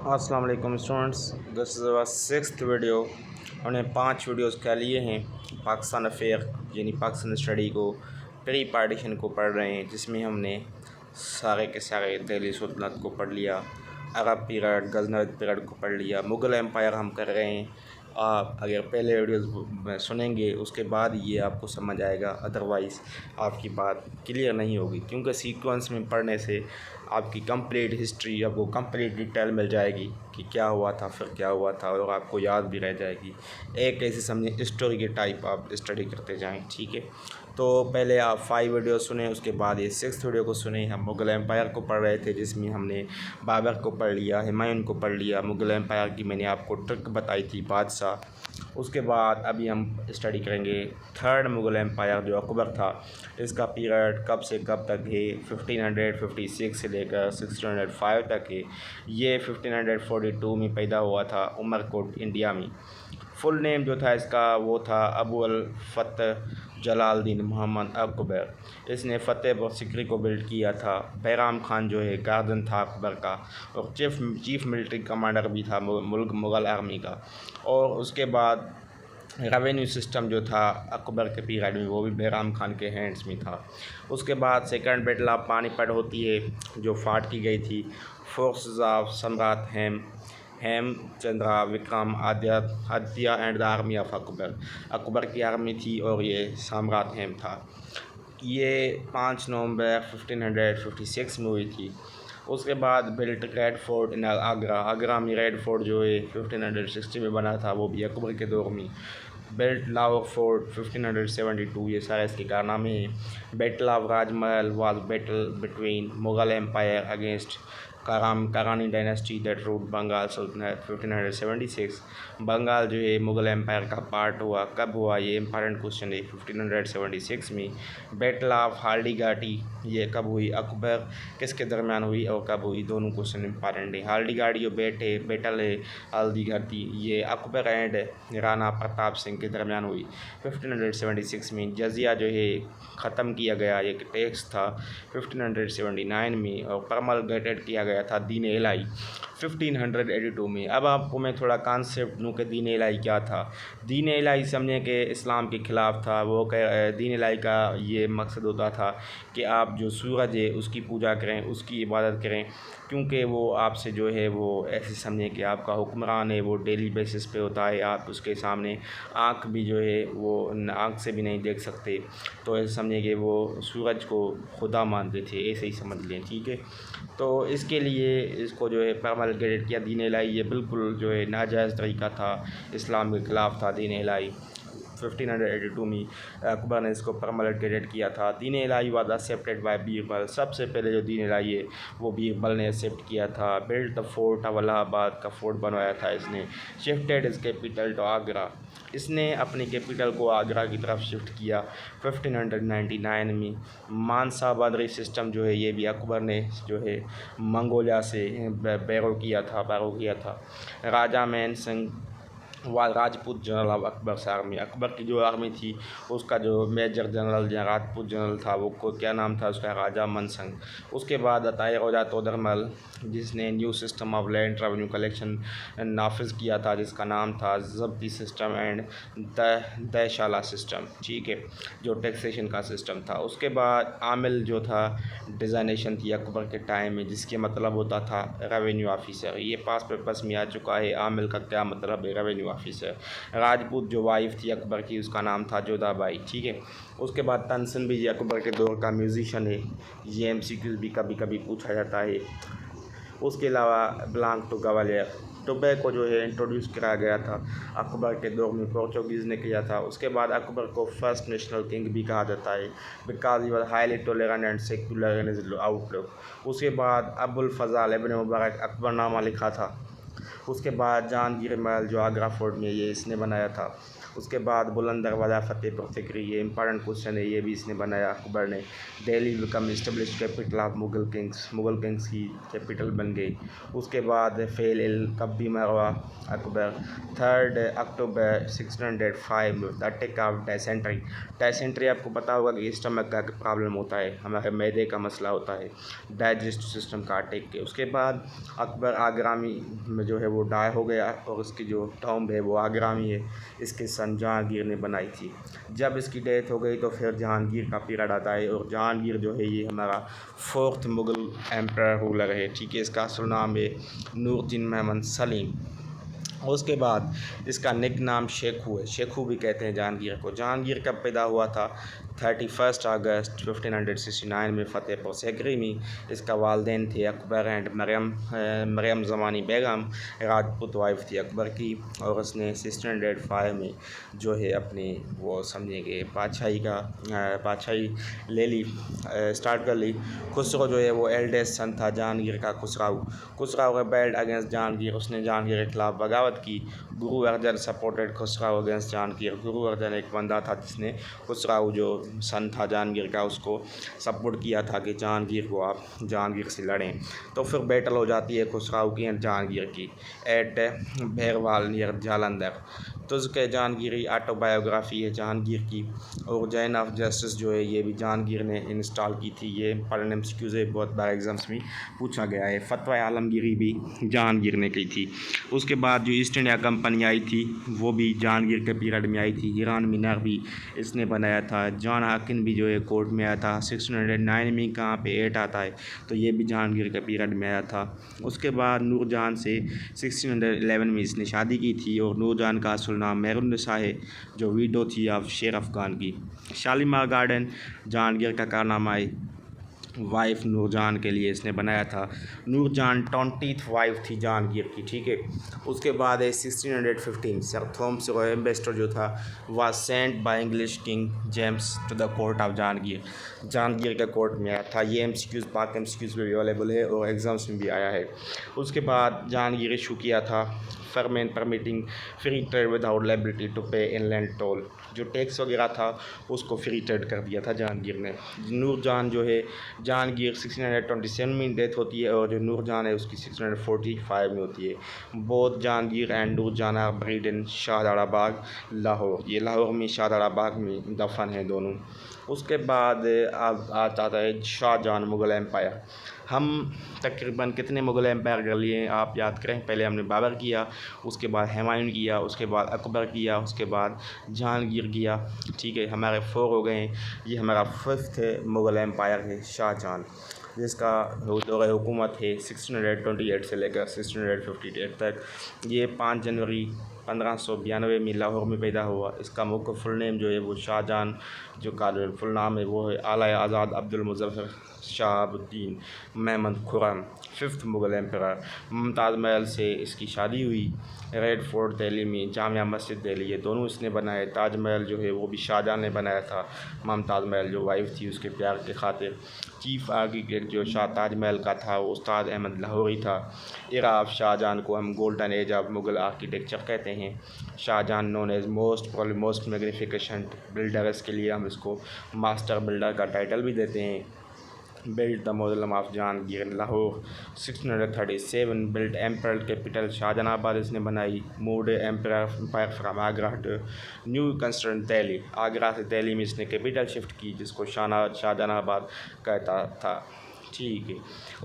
अस्सलाम वालेकुम students, this is our sixth video. हमने 5 वीडियोस क्या लिए हैं पाकिस्तान अफेयर यानी पाकिस्तान स्टडी को प्री पार्टीशन को पढ़ रहे हैं, जिसमें हमने सारे के सारे दिल्ली सुल्तनत को पढ़ लिया, अरब पीरियड, गजनविद पीरियड को पढ़ लिया, मुग़ल एम्पायर हम कर रहे हैं। आप अगर पहले वीडियोस सुनेंगे उसके बाद ये आपको समझ आएगा, अदरवाइज़ आपकी बात क्लियर नहीं होगी, क्योंकि सीक्वेंस में पढ़ने से आपकी कंप्लीट हिस्ट्री आपको कंप्लीट डिटेल मिल जाएगी कि क्या हुआ था, फिर क्या हुआ था, और आपको याद भी रह जाएगी। एक ऐसे समझे स्टोरी के टाइप आप स्टडी करते जाएं, ठीक है। तो पहले आप 5 वीडियो सुने, उसके बाद ये 6th वीडियो को सुने। हम मुग़ल एम्पायर को पढ़ रहे थे, जिसमें हमने बाबर को पढ़ लिया, हुमायूं को पढ़ लिया। मुग़ल एम्पायर की मैंने आपको ट्रिक बताई थी, बादशाह। उसके बाद अभी हम स्टडी करेंगे 3rd मुग़ल एम्पायर जो अकबर था। इसका पीरियड कब से कब तक है, 1556 से लेकर 1605 तक है। ये 1542 में पैदा हुआ था उमरकोट, इंडिया में। फुल नेम जो था इसका वो था अबू अल फतह जलालुद्दीन मोहम्मद अकबर। इसने फतेहपुर सिकरी को बिल्ड किया था। बैराम खान जो है गार्डन था अकबर का, और चीफ मिलिट्री कमांडर भी था मुग़ल आर्मी का। और उसके बाद रेवेन्यू सिस्टम जो था अकबर के पीरियड में, वो भी बैराम खान के हैंड्स में था। उसके बाद सेकंड बैटल ऑफ पानीपत होती है, जो फाट की गई थी। Forces of Samrat Hemchandra Vikramaditya and the army of Akbar. Akbar की आर्मी थी और ये सम्राट हेम था। ये 5 नवंबर 1556 में हुई थी। उसके बाद बिल्ट रेड फोर्ट इन आगरा में रेड फोर्ट जो है 1560 में बना था, वो भी अकबर के दौर में। बेल्ट लाहौर फोर्ट 1572, ये सारे इसके कारनामे हैं। Battle of Rajmahal was battle between Mughal empire against Karrani dynasty that ruled Bengal सल्तनत 1576। बंगाल जो है मुग़ल एम्पायर का पार्ट हुआ, कब हुआ ये इंपॉर्टेंट क्वेश्चन है, 1576 में। बैटल ऑफ हल्दी घाटी ये कब हुई, अकबर किसके दरमियान हुई और कब हुई, दोनों क्वेश्चन इंपॉर्टेंट है। हल्दी घाटी जो बैटल है हल्दी घाटी, ये अकबर एंड राणा प्रताप सिंह के दरमियान हुई 1576 में। जजिया जो है ख़त्म किया गया, एक टैक्स था 1579 में, और प्रमलगेटेड किया गया था दीन इलाही 1582 में। अब आपको मैं थोड़ा कॉन्सेप्ट दूँ कि दीन इलाही क्या था। दीन इलाही समझें कि इस्लाम के ख़िलाफ़ था। वो दीन इलाही का ये मकसद होता था कि आप जो सूरज है उसकी पूजा करें, उसकी इबादत करें, क्योंकि वो आपसे जो है वो ऐसे समझें कि आपका हुक्मरान है, वो डेली बेसिस पे होता है, आप उसके सामने आँख भी जो है वो आँख से भी नहीं देख सकते। तो ऐसे समझें कि वो सूरज को खुदा मानते थे, ऐसे ही समझ लें, ठीक है। तो इसके लिए इसको जो है प्रमलगेटेड किया दीन इलाही। ये बिल्कुल जो है नाजायज़ तरीका था, इस्लाम के ख़िलाफ़ था दीन इलाही। 1582 में अकबर ने इसको प्रमलगेटेड किया था। दीन इलाही वाज एक्सेप्टेड बाय बीरबल। सबसे पहले जो दीन इलाही है वो बीरबल ने एक्सेप्ट किया था। Built the fort of Allahabad का फोर्ट बनवाया था इसने। शिफ्टेड इस कैपिटल टू आगरा, इसने अपनी कैपिटल को आगरा की तरफ शिफ्ट किया 1599 में। मानसाबादरी सिस्टम जो है ये भी अकबर ने जो है मंगोलिया से बैरो किया था। राजा मान Singh Rajput general of Akbar army. Akbar की जो आर्मी थी उसका जो मेजर जनरल या राजपूत जनरल था वो को क्या नाम था उसका, राजा मन सिंह। उसके बाद अताई रोजा तोदरमल, जिसने new system of land revenue collection नाफिज किया था, जिसका नाम था जब्ती सिस्टम एंड दशाला सिस्टम, ठीक है, जो टैक्सेशन का सिस्टम था। उसके बाद आमिल जो था डिज़ाइनेशन थी अकबर के टाइम में, जिसके मतलब होता था रेवेन्यू ऑफिसर। ये पास पेपर्स में आ चुका है, आमिल का क्या मतलब है, रेवेन्यू ऑफिसर। राजपूत जो वाइफ थी अकबर की उसका नाम था जोधाबाई, ठीक है। उसके बाद तनसन भी ये अकबर के दौर का म्यूजिशियन है, ये MCQ भी कभी कभी पूछा जाता है। उसके अलावा बिलोंग टू गवालियर। टोबैको जो है इंट्रोड्यूस कराया गया था अकबर के दौर में, पोर्चुगीज़ ने किया था। उसके बाद अकबर को फर्स्ट नेशनल किंग भी कहा जाता है, because he was highly tolerant and secular in his outlook. उसके बाद अबुल फज़ल इब्न मुबारक अकबरनामा लिखा था उसके बाद जहांगीर महल जो आगरा फोर्ट में, ये इसने बनाया था। उसके बाद बुलंद दरवाज़ा फतेहपुर सिकरी, ये इंपॉर्टेंट क्वेश्चन है, ये भी इसने बनाया अकबर ने। Delhi become establish capital of Mughal Kings की कैपिटल बन गई। उसके बाद फेल इल कब बीमार हुआ अकबर। 3 अक्टूबर 1605 में the attack of dysentery. Dysentery आपको पता होगा कि स्टमक का प्रॉब्लम होता है, हमारे मैदे का मसला होता है, डाइजेस्टिव सिस्टम का अटैक के। उसके बाद अकबर आगरा में जो है वो डाई हो गया और उसकी जो टॉम्ब है वो आगरा में है। इसके सन जहांगीर ने बनाई थी। जब इसकी डेथ हो गई तो फिर जहांगीर का पीरियड आता है और जहांगीर जो है ये हमारा 4th मुग़ल एम्पायर रूलर है, ठीक है। इसका असल नाम है नूरुद्दीन महमद सलीम। उसके बाद इसका निक नाम शेखू है, शेखू भी कहते हैं जहांगीर को। जहांगीर कब पैदा हुआ था? 31 अगस्त 1569 में फतेहपुर सिकरी में। इसका वालिदैन थे अकबर एंड मरियम ज़मानी बेगम, राजपूत वाइफ थी अकबर की। और उसने 1605 में जो है अपनी वो समझेंगे बादशाही ले ली, स्टार्ट कर ली। खुसरो जो है वो एल्डेस्ट सन था जहांगीर का। खुसराव रेबेल्ड अगेंस्ट जहांगीर, उसने जहांगीर के खिलाफ बगावत की। Guru Arjan supported खुसराव against Jahangir. गुरु अर्जन एक बंदा था जिसने खुसराव जो सन था जहांगीर का उसको सपोर्ट किया था कि जहांगीर को आप जहांगीर से लड़ें। तो फिर बैटल हो जाती है खुसराव की एंड जहांगीर की एट भैरवाल नियर जालंधर। तो उसके जहांगीरी ऑटोबायोग्राफी है जहांगीर की। और जैन ऑफ जस्टिस जो है ये भी जहांगीर ने इंस्टॉल की थी। ये इंपॉर्टेंट एमसीक्यूज़ है, बहुत बार एग्जाम्स में पूछा गया है। फतवा आलमगीरी भी जहांगीर ने की थी। उसके बाद जो ईस्ट इंडिया कंपनी आई थी वो भी जहांगीर के पीरियड में आई थी। ईरान मीनार भी इसने बनाया था। जॉन हाकिन भी जो है कोर्ट में आया था 1609 में। कहाँ पे 8 आता है तो ये भी जहांगीर के पीरियड में आया था। उसके बाद नूरजहान से 1611 में इसने शादी की थी और नूरजहान का असल नाम मेहरुन्निसा है जो वीडो थी ऑफ शेर अफगान की। शालीमार गार्डन जहांगीर का कारनामा है, वाइफ नूरजहान के लिए इसने बनाया था। नूरजहान 20th वाइफ थी जहांगीर की, ठीक है। उसके बाद है 1615 सर थॉमस रॉय एम्बेसडर जो था वह sent by English king James to the court of Jahangir. Jahangir के कोर्ट में आया था। ये एमसीक्यूज़ पाक एमसीक्यूज़ में भी अवेलेबल है और एग्जाम्स में भी आया है। उसके बाद जहांगीर इशू किया था फरमेन permitting free trade without liability to pay inland toll. जो टैक्स वगैरह था उसको फ्री ट्रेड कर दिया था जहांगीर ने। नूरजहान जो है जहांगीर 1627 में डेथ होती है और जो नूरजहान है उसकी 1645 में होती है। Both Jahangir and Nurjahan are buried in Shahjahan Bagh Lahore. ये लाहौर में शाहजहां बाग में दफन हैं दोनों। उसके बाद अब आता है शाहजहां मुग़ल एम्पायर। हम तकरीबन कितने मुग़ल एम्पायर कर लिए आप याद करें। पहले हमने बाबर किया, उसके बाद हुमायूं किया, उसके बाद अकबर किया, उसके बाद जहांगीर किया, ठीक है। हमारे 4 हो गए हैं। ये हमारा 5th मुग़ल एम्पायर है शाहजहां, जिसका दौर हुकूमत है 1628 से लेकर 1658 तक। ये 5 जनवरी 1592 में लाहौर में पैदा हुआ। इसका मुख्य फुल नेम जो है वो शाहजहां, जो का फुल नाम है वो है आला आज़ाद अब्दुल मुज़फ़्फ़र शहाबुद्दीन महमद खुर्रम 5th मुग़ल एम्परर। मुमताज़ महल से इसकी शादी हुई। रेड फोर्ट दिल्ली में, जामिया मस्जिद दिल्ली, ये दोनों इसने बनाए। ताजमहल जो है वो भी शाहजहां ने बनाया था। मुमताज़ महल जो वाइफ थी उसके प्यार के खातिर। चीफ आर्किटेक्ट जो शाह ताजमहल का था वो उस्ताद अहमद लाहौरी था। एरा ऑफ शाहजहां को हम golden age of Mughal architecture कहते हैं। Shahjahan known as most magnificent builder, इसके लिए हम इसको मास्टर बिल्डर का टाइटल भी देते हैं। Built the mausoleum of Jahangir in Lahore 1637। Built emperor capital Shahjahanabad इसने बनाई। Moved empire from Agra to new construct Delhi. Agra से दिल्ली में इसने कैपिटल शिफ्ट की जिसको शाहजहानाबाद कहता था, ठीक है।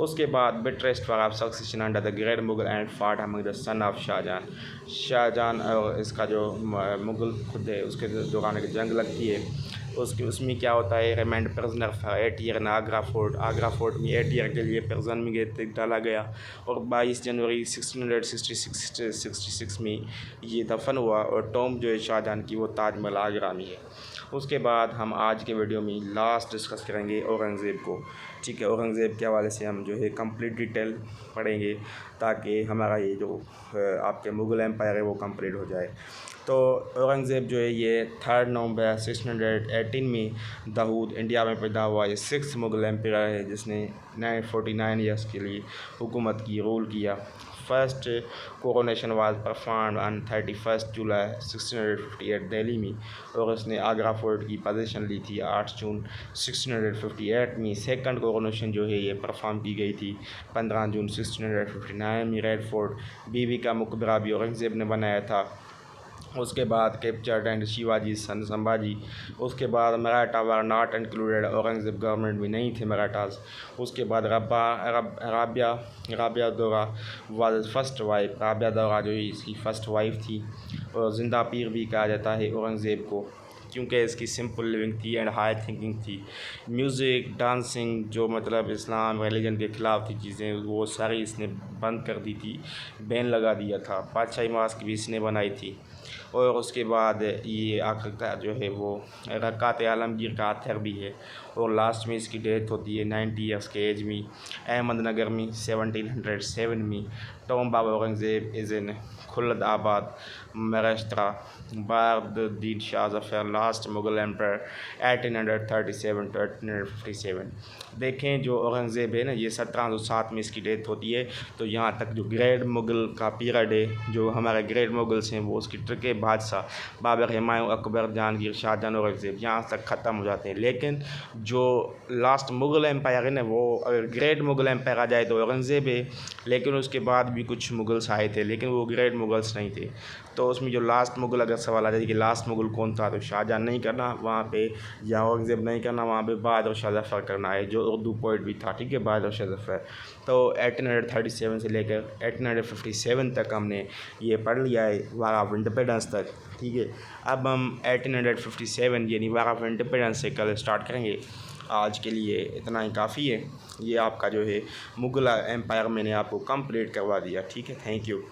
उसके बाद bitterest for of succession under the great Mughal and fight among the son of Shahjahan और इसका जो मुग़ल खुद है उसके दौरान एक जंग लगती है। उसमें क्या होता है, remand prisoner for 8 year in Agra fort में 8 ईयर के लिए प्रिजन में डाला गया और 22 जनवरी 1666 में ये दफन हुआ। और टॉम जो है शाहजहां की वो ताजमहल आगरा में है। उसके बाद हम आज के वीडियो में लास्ट डिस्कस करेंगे औरंगज़ेब को, ठीक है। औरंगज़ेब के हवाले से हम जो है कंप्लीट डिटेल पढ़ेंगे ताकि हमारा ये जो आपके मुग़ल एम्पायर है वो कंप्लीट हो जाए। तो औरंगज़ेब जो है ये 3 नवंबर 1618 में दाऊद इंडिया में पैदा हुआ। ये 6th मुग़ल एम्पायर है जिसने 949 ईयर्स के लिए हुकूमत की, रूल किया। First coronation was performed on 31 जुलाई 1658 दिल्ली में, और उसने आगरा फोर्ट की पोजीशन ली थी 8 जून 1658 में। सेकंड कोरोनेशन जो है ये परफॉर्म की गई थी 15 जून 1659 में। रेड फोर्ट बीबी का मकबरा भी औरंगज़ेब ने बनाया था। उसके बाद कैप्चर्ड एंड शिवाजी सन संभाजी। उसके बाद Maratha were not included, Aurangzeb government में नहीं थे मराठास। उसके बाद राबिया दौरा वाज फर्स्ट वाइफ, राबिया दौरा जो इसकी फ़र्स्ट वाइफ थी। और ज़िंदा पीर भी कहा जाता है औरंगज़ेब को, क्योंकि इसकी सिंपल लिविंग थी एंड हाई थिंकिंग थी। म्यूज़िक, डांसिंग जो मतलब इस्लाम रिलीजन के ख़िलाफ़ थी चीज़ें, वो सारी इसने बंद कर दी थी, बैन लगा दिया था। बादशाही मास्क भी इसने बनाई थी। और उसके बाद ये आखिर जो है वो रकात आलमगीर का आथर भी है। और लास्ट में इसकी डेथ होती है 90 ईयर्स के एज में, अहमदनगर में 1707 में। टॉम बाबा Aurangzeb is in Khuldabad, Maharashtra. बहादुद्दीन Shah Zafar last Mughal emperor 1837 to 1857। देखें जो औरंगज़ेब है ना, ये 1707 में इसकी डेथ होती है। तो यहाँ तक जो ग्रेट मुग़ल का पीरियड है, जो हमारे ग्रेट मुग़ल्स हैं, वो उसकी ट्रके बादशाह बाबर, हुमायूं, अकबर, जहांगीर, शाहजहां, औरंगज़ेब यहाँ तक ख़त्म हो जाते हैं। लेकिन जो लास्ट मुग़ल एम्पायर है ना, वो अगर ग्रेट मुग़ल एम्पायर आ जाए तो औरंगज़ेब है। लेकिन उसके बाद भी कुछ मुग़ल्स आए थे, लेकिन वो ग्रेट मुग़ल्स नहीं थे। तो उसमें जो लास्ट मुग़ल अगर सवाल आ जाए कि लास्ट मुग़ल कौन था, तो शाहजहां नहीं करना वहाँ पे, या औरंगज़ेब नहीं करना वहाँ पे, बहादुर शाह ज़फ़र करना है, जो उर्दू पोइट भी था, ठीक है, बहादुर शाह ज़फ़र। तो 1837 से लेकर 1857 तक हमने ये पढ़ लिया है, वार ऑफ इंडिपेंडेंस तक, ठीक है। अब हम 1857 यानी वार ऑफ इंडिपेंडेंस से कल स्टार्ट करेंगे। आज के लिए इतना ही काफ़ी है। ये आपका जो है मुग़ल एम्पायर मैंने आपको कंप्लीट करवा दिया, ठीक है। Thank you.